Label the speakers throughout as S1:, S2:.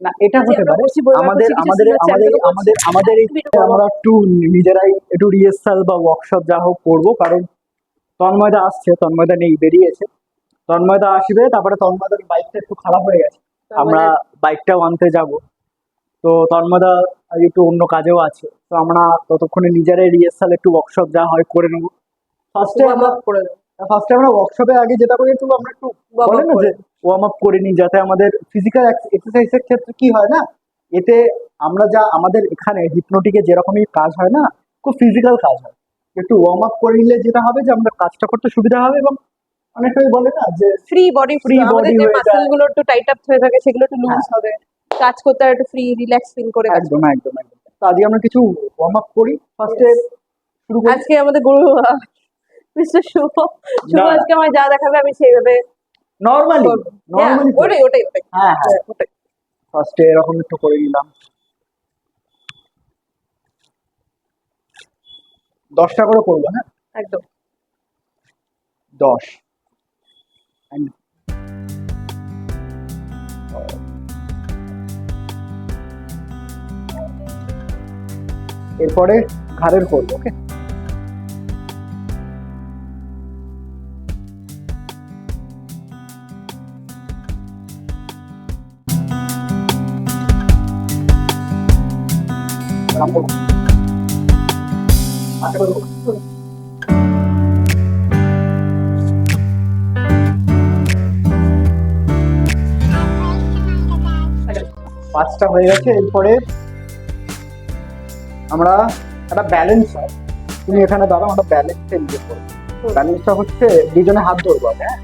S1: না এটা হতে পারে আমাদের আমাদের আমাদের আমাদের আমাদের আমরা একটু নিজেরাই একটু রিহার্সাল বা ওয়ার্কশপ যা হোক করবো, কারণ তন্ময়দা আসছে, তন্ময়দা নেই, বেরিয়েছে। তন্ময়দা আসবে, তারপরে তন্ময়দার বাইকটা একটু খারাপ হয়ে গেছে, আমরা বাইকটাও আনতে যাব। তো তন্ময়দা একটু অন্য কাজেও আছে, তো আমরা ততক্ষণে নিজেরাই রিহার্সাল একটু ওয়ার্কশপ যা হয় করে নেবো। ফার্স্টে আমরা ওয়ার্কশপে আগে যেটা করি একটু আমরা একটু বলে না যে ওয়ার্ম আপ করে নিই, যাতে আমাদের ফিজিক্যাল এক্সারসাইজের ক্ষেত্রে কি হয় না, এতে আমরা যা আমাদের এখানে হিপনোটিকে যেরকমই কাজ হয় না, খুব ফিজিক্যাল কাজ হয়। একটু ওয়ার্ম আপ করে নিলে যেটা হবে যে আমাদের কাজটা করতে সুবিধা হবে, এবং অনেকটাই বলে না যে
S2: ফ্রি বডি
S1: free
S2: আমাদের
S1: body
S2: যে
S1: হয়ে
S2: মাসেল
S1: যায়।
S2: গুলো একটু টাইট আপ হয়ে থাকে সেগুলো একটু লুজ
S1: হ্যাঁ।
S2: হবে, কাজ করতে আর একটু ফ্রি রিল্যাক্স ফিল করে কাজ
S1: একদম একদম একদম। তো আজকে আমরা কিছু ওয়ার্ম আপ করি, ফার্স্টে শুরু করি।
S2: আজকে আমাদের গুরু মিস্টার শুভ
S1: না।
S2: আজকে আমায় যা দেখাবে আমি সেইভাবে
S1: নর্মালি
S2: করবো।
S1: নর্মালি
S2: Yeah, ওটাই ওটাই ওটাই
S1: হ্যাঁ হ্যাঁ,
S2: ওটাই।
S1: ফার্স্টে এরকম একটু করে নিলাম। 10টা করে করবো, হ্যাঁ
S2: একদম
S1: 10। এরপরে ঘাড়ের করবো, ওকে। পাঁচটা হয়ে গেছে। এরপরে আমরা একটা ব্যালেন্স হয়, তুমি এখানে দাঁড়াও, আমরা ব্যালেন্সে নিয়ে করবো। ব্যালেন্সটা হচ্ছে দুজনে হাত ধরবো, হ্যাঁ,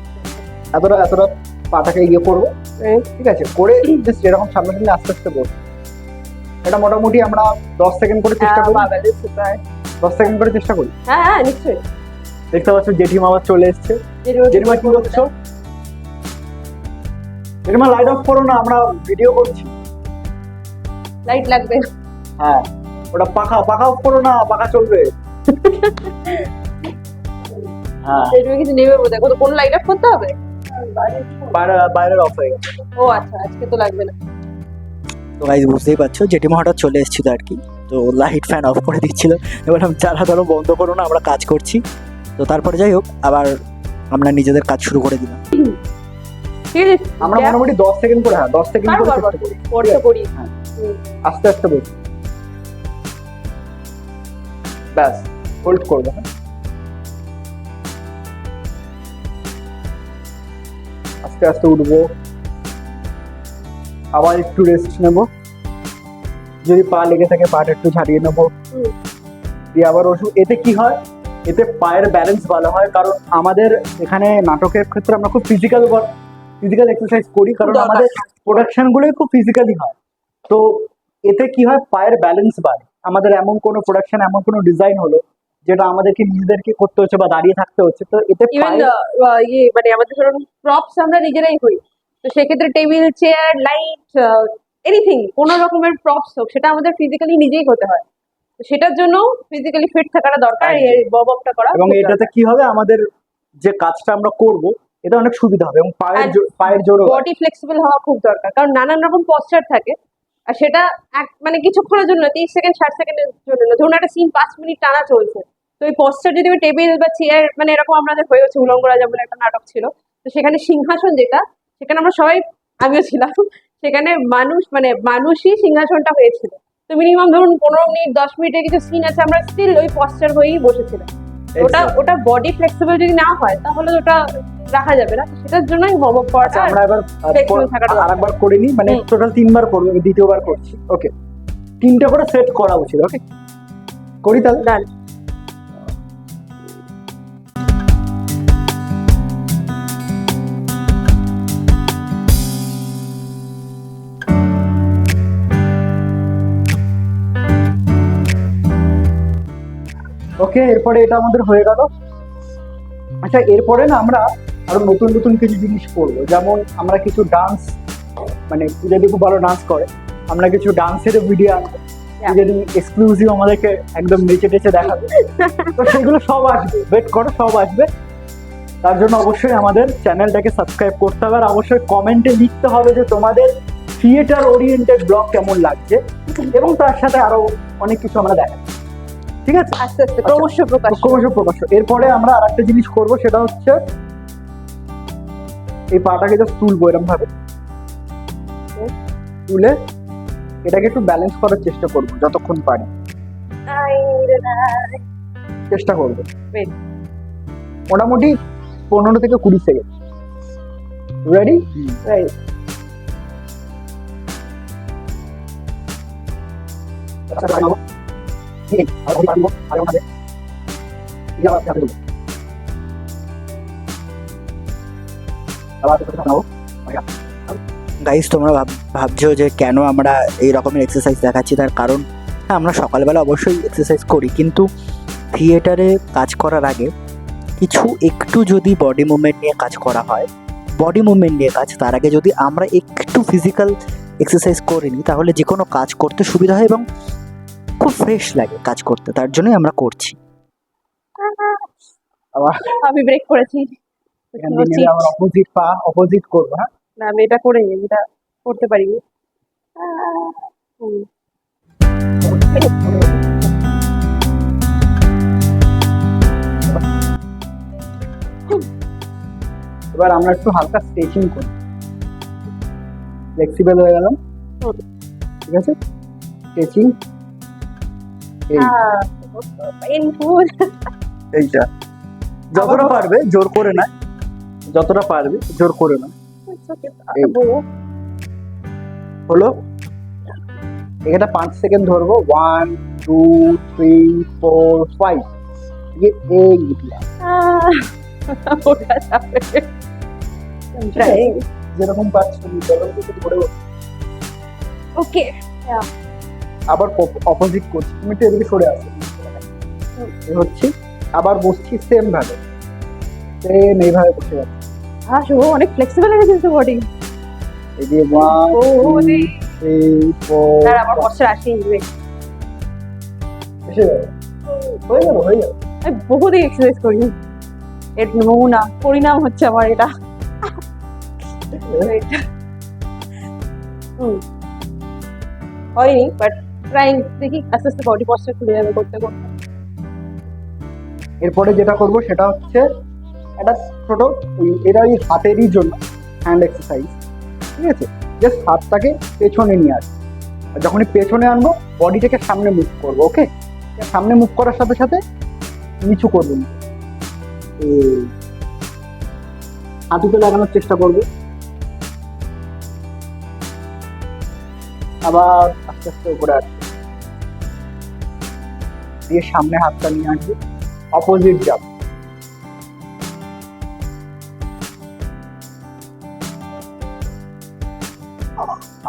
S1: এতটা এতটা পাটাকে ইয়ে করবো, ঠিক আছে, করে জাস্ট এরকম সামনে আস্তে আস্তে বসবো। এটা মোটামুটি আমরা 10 সেকেন্ড করে চেষ্টা করি, 10 সেকেন্ড করে চেষ্টা করি।
S2: হ্যাঁ হ্যাঁ নিশ্চয়ই।
S1: দেখতে পাচ্ছ জেঠিমা আবার চলে এসছে। জেঠিমা কি করছো? জেঠিমা লাইট অফ করো না, আমরা ভিডিও করছি।
S2: লাইট লাগবে।
S1: হ্যাঁ, ওটা পাখা পাখা অফ করো না, পাখা চলবে। হ্যাঁ,
S2: এটা কিছু নেবে বোধ হয়, কোন লাইট অফ করতে হবে?
S1: বাইরের অফ হয়ে গেছে।
S2: ও আচ্ছা, আজকে তো লাগবে না।
S3: তো গাইজ বুঝতেই পারছো জেঠিমা হঠাৎ চলে এসেছিল আর কি, তো লাইট ফ্যান অফ করে দিচ্ছিল। এবার আমি চালা ধরো বন্ধ করো না, আমরা কাজ করছি। তো তারপরে যাই হোক, আবার আমরা নিজেদের কাজ শুরু করে দিলাম।
S2: ঠিক আছে,
S1: আমরা মোটামুটি 10 সেকেন্ড করে, হ্যাঁ 10 সেকেন্ড করে চেষ্টা করি।
S2: পরে করি।
S1: হ্যাঁ, আস্তে আস্তে বসি, ব্যাস হোল্ড করবো। হ্যাঁ, আস্তে আস্তে উঠবো, আবার একটু রেস্ট নেব, যদি পা লেগে থাকে পাটা একটু ঝাড়িয়ে নেবো, দিয়ে আবার ওষুধ। এতে কি হয়, এতে পায়ের ব্যালেন্স ভালো হয়, কারণ আমাদের এখানে নাটকের ক্ষেত্রে আমরা খুব ফিজিক্যাল এক্সারসাইজ করি, কারণ আমাদের প্রোডাকশন গুলোই খুব ফিজিক্যালি হয়। তো এতে কি হয়, পায়ের ব্যালেন্স বাড়ে। আমাদের এমন কোনো প্রোডাকশন, এমন কোনো ডিজাইন হলো যেটা আমাদেরকে নিজেদেরকে করতে হচ্ছে বা দাঁড়িয়ে থাকতে হচ্ছে, তো এতে
S2: ইভেন ইয়ে মানে আমাদের ধরুন প্রপস আমরা নিজেরাই হই, তো সেক্ষেত্রে টেবিল চেয়ার লাইট এনিথিং কোনো রকমের প্রপস হোক, সেটা আমাদের ফিজিক্যালি নিজেই হতে হয়। তো সেটার জন্য ফিজিক্যালি ফিট থাকাটা দরকার, এই বব আপটা করা।
S1: এবং এটাতে কি হবে, আমাদের যে কাজটা আমরা করব এটা অনেক সুবিধা হবে, এবং পায়ের জোরও
S2: বডি ফ্লেক্সিবল হওয়া খুব দরকার, কারণ নানান রকম পশ্চার থাকে, আর সেটা মানে কিছুক্ষণের জন্য 30 সেকেন্ড 60 সেকেন্ডের জন্য না। ধরুন একটা সিন 5 মিনিট টানা চলছে, তো এই পশ্চার যদি আমি টেবিল বা চেয়ার, মানে এরকম আমাদের হয়েছে উলঙ্গ রাজা বলে একটা নাটক ছিল, তো সেখানে সিংহাসন যেটা, সেখানে আমরা সবাই, আমিও ছিলাম সেখানে, মানুষই সিংহাসনটা হয়েছিল। তো মিনিমাম ধরুন 15 মিনিট 10 মিনিটের কিছু সিন আছে, আমরা স্টিল ওই পশ্চার হয়েই বসেছিলাম। ওটা বডি ফ্লেক্সিবল যদি না হয় তাহলে ওটা রাখা যাবে না, সেটার জন্যই বব আপ করাটা।
S1: আমরা এবার
S2: flexible থাকাটা দরকার।
S1: আরেকবার করে নিই, মানে টোটাল 3বার করবো, আমি দ্বিতীয়বার করছি, ওকে। 3টে করে সেট করা উচিত, ওকে করি তাহলে।
S2: ডান।
S1: ওকে, এরপরে এটা আমাদের হয়ে গেল। আচ্ছা, এরপরে না আমরা আরো নতুন নতুন কিছু জিনিস করবো, যেমন আমরা কিছু ডান্স, মানে যদি খুব ভালো ডান্স করে আমরা কিছু ডান্সের ভিডিও আনবো, যদি এক্সক্লুসিভ আমাদেরকে একদম নেচে টেচে দেখাবে, তো সেগুলো সব আসবে, ওয়েট করো, সব আসবে। তার জন্য অবশ্যই আমাদের চ্যানেলটাকে সাবস্ক্রাইব করতে হবে, আর অবশ্যই কমেন্টে লিখতে হবে যে তোমাদের থিয়েটার ওরিয়েন্টেড ব্লগ কেমন লাগছে, এবং তার সাথে আরো অনেক কিছু আমরা দেখাচ্ছি। ঠিক আছে,
S2: আস্তে আস্তে ক্রমশ প্রকাশ।
S1: ক্রমশ প্রকাশ। এরপরে আমরা আরেকটা জিনিস করব, সেটা হচ্ছে এই পাটাকে জাস্ট তুলবো এরকম ভাবে, তুলে এটাকে একটু ব্যালেন্স করার চেষ্টা করব যতক্ষণ পারি, চেষ্টা করবো।
S2: Wait.
S1: মোটামুটি 15 থেকে 20 সেকেন্ড। রেডি?
S2: Right.
S3: গাইস, তোমরা ভাবছো যে কেন আমরা এই রকমের এক্সারসাইজ দেখাচ্ছি, তার কারণ হ্যাঁ, আমরা সকালবেলা অবশ্যই এক্সারসাইজ করি, কিন্তু থিয়েটারে কাজ করার আগে কিছু একটু যদি বডি মুভমেন্ট নিয়ে কাজ করা হয়, বডি মুভমেন্ট নিয়ে কাজ, তার আগে যদি আমরা একটু ফিজিক্যাল এক্সারসাইজ করে নিই, তাহলে যে কোনো কাজ করতে সুবিধা হয় এবং খুব ফ্রেশ লাগে কাজ করতে। তার জন্যই আমরা করছি।
S1: আবার
S2: আমি ব্রেক করেছি।
S1: এখান থেকে নেমে আবার অপোজিট পা অপোজিট করবো। হ্যাঁ,
S2: না, আমি এটা করে নি, এটা করতে পারিনি। হুম।
S1: এবার আমরা একটু হালকা স্ট্রেচিং করি, ফ্লেক্সিবল হয়ে গেলাম। ঠিক আছে, স্ট্রেচিং
S2: পেইনফুল।
S1: এইটা যতটা পারবে জোর করে না, যতটা পারবে জোর করে না। হলো, এটা 5 সেকেন্ড ধরবো। 1 2 3 4 5। এই গিটলা যেরকম পাচ্ছি
S2: ওকে।
S1: আবার অপোজিট করছি, তুমি একটু এদিকে সরে আসো। এই হচ্ছে, আবার বসছি সেম ভাবে, সেম এইভাবে বসে যাচ্ছি।
S2: অনেক ফ্লেক্সিবল হয়ে গেছে বডি।
S1: এই যে 1 2 3 4
S2: আর আমার পশ্চার আসেই দিবে।
S1: এসে যাবে, হয়ে যাবে, হয়ে যাবে।
S2: আমি বহুদিন এক্সারসাইজ করি, এর নমুনা পরিণাম হচ্ছে আমার এটা। হয়নি, বাট ট্রাইং, দেখি আস্তে আস্তে বডি পশ্চার খুলে যাবে করতে করতে।
S1: এরপরে যেটা করব সেটা হচ্ছে একটা ছোট, এটা ওই হাতেরই জন্য হ্যান্ড এক্সারসাইজ। ঠিক আছে, জাস্ট হাতটাকে পেছনে নিয়ে আসবো, আর যখনই পেছনে আনবো বডিটাকে সামনে মুভ করবো। ওকে, সামনে মুভ করার সাথে সাথে নিচু করবো, হাঁটুতে লাগানোর চেষ্টা করবো। আবার আস্তে আস্তে উপরে আসবে, দিয়ে সামনে হাতটা নিয়ে আসবে, অপোজিট যাব।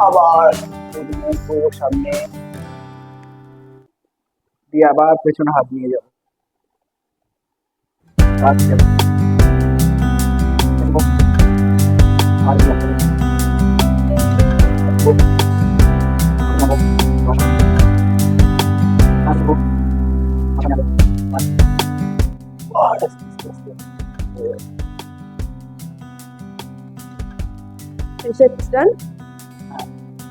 S1: আবার সামনে দিয়ে আবার পেছনে হাত নিয়ে যাবো।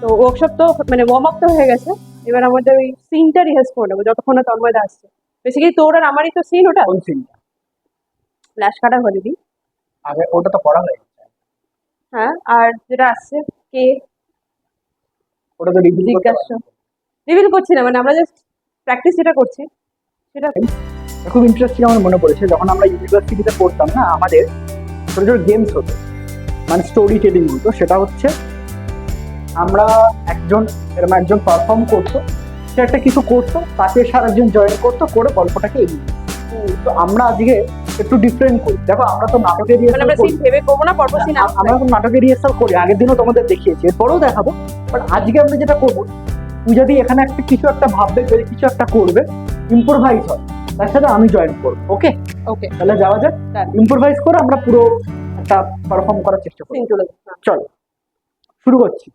S2: তো ওয়ার্কশপ তো মানে ওয়ার্ম আপ তো হয়ে গেছে, এবার আমাদের ওই সিনটা রিহার্স করে নেবো যতক্ষণ না তন্ময়দা আসছে। বেসিক্যালি তোর আর আমারই তো সিন ওটা,
S1: কোন সিনটা?
S2: ফ্ল্যাশ কাটা হয়ে দিবি।
S1: আগে ওটা তো পড়া হয়ে গেছে।
S2: হ্যাঁ, আর যেটা আসছে কে
S1: ওটা তো রিভিউ
S2: জিজ্ঞাসা রিভিল করছি না, মানে আমরা জাস্ট প্র্যাকটিস যেটা করছি সেটা।
S1: খুব ইন্টারেস্টিং আমার মনে পড়েছে, যখন আমরা ইউনিভার্সিটিতে পড়তাম না, আমাদের ছোট ছোট গেমস হতো, মানে স্টোরি টেলিং হতো। সেটা হচ্ছে আমরা এরকম একজন পারফর্ম করতো, সে একটা কিছু করতো, তাকে সারাজন জয়েন করতো, করে গল্পটাকে এগিয়ে নিত। তো আমরা আজকে একটু ডিফারেন্ট করি। দেখো, আমরা তো নাটকের
S2: মানে আমরা সিন ভেবে করবো না, পরপর সিন
S1: আমরা তো নাটকের রিহার্সাল করি, আগের দিনও তোমাদের দেখিয়েছি, এরপরেও দেখাবো। বাট আজকে আমরা যেটা করবো, তুই যদি এখানে একটা কিছু একটা ভাববে, যদি কিছু একটা করবে, ইম্প্রোভাইজ হয়, তার সাথে আমি জয়েন করবো। ওকে
S2: ওকে,
S1: তাহলে যাওয়া যাক, ইম্প্রোভাইজ করে আমরা পুরো একটা পারফর্ম করার চেষ্টা করি।
S2: সিন চলে
S1: চলো শুরু করছি।